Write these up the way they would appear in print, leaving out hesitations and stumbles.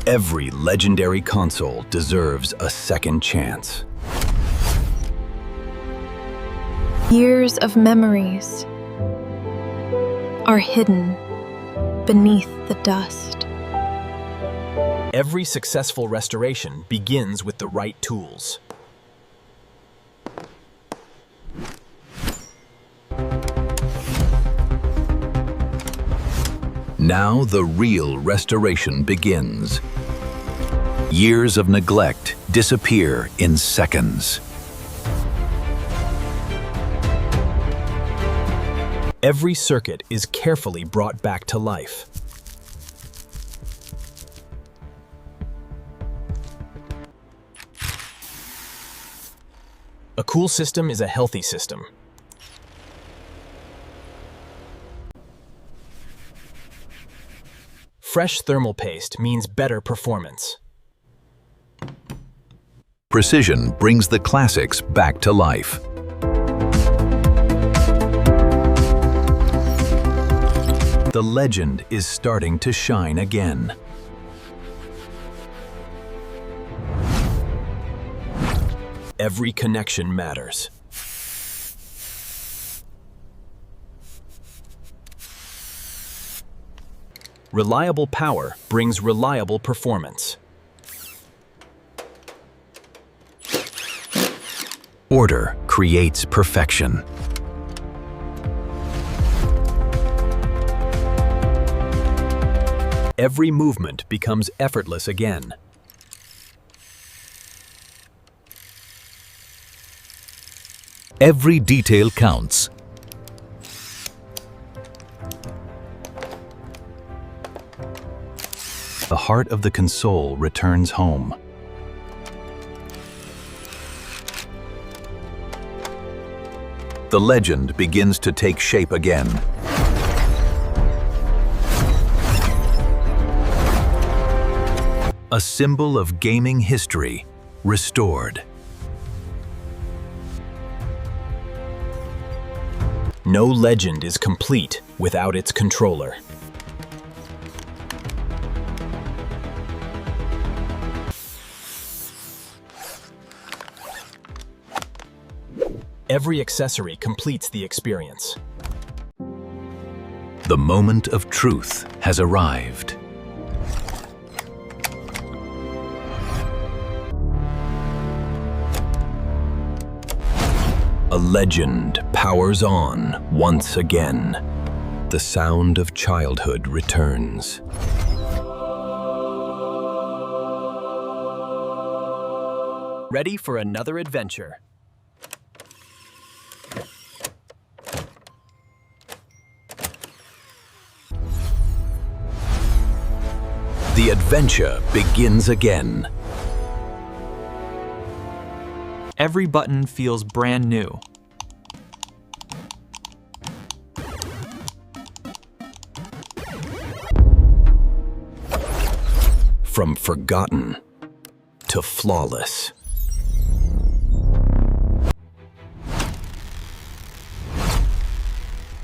Every legendary console deserves a second chance. Years of memories are hidden beneath the dust. Every successful restoration begins with the right tools. Now the real restoration begins. Years of neglect disappear in seconds. Every circuit is carefully brought back to life. A cool system is a healthy system. Fresh thermal paste means better performance. Precision brings the classics back to life. The legend is starting to shine again. Every connection matters. Reliable power brings reliable performance. Order creates perfection. Every movement becomes effortless again. Every detail counts. The heart of the console returns home. The legend begins to take shape again. A symbol of gaming history restored. No legend is complete without its controller. Every accessory completes the experience. The moment of truth has arrived. A legend powers on once again. The sound of childhood returns. Ready for another adventure. The adventure begins again. Every button feels brand new. From forgotten to flawless.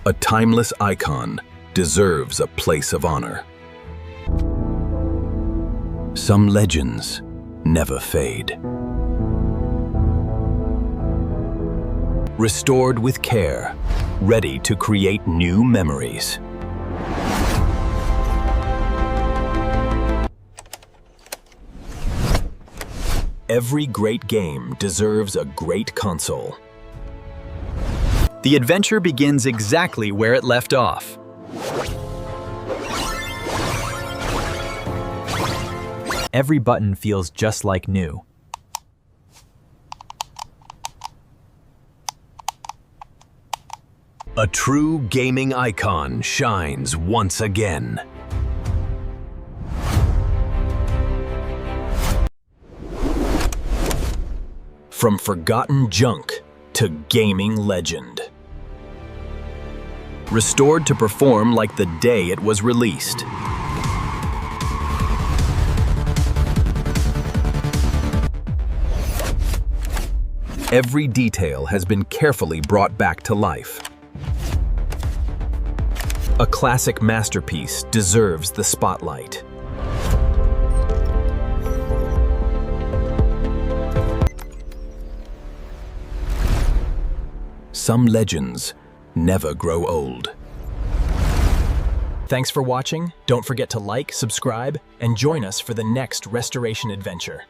A timeless icon deserves a place of honor. Some legends never fade. Restored with care, ready to create new memories. Every great game deserves a great console. The adventure begins exactly where it left off. Every button feels just like new. A true gaming icon shines once again. From forgotten junk to gaming legend. Restored to perform like the day it was released. Every detail has been carefully brought back to life. A classic masterpiece deserves the spotlight. some legends never grow old. Thanks for watching. Don't forget to like, subscribe, and join us for the next restoration adventure.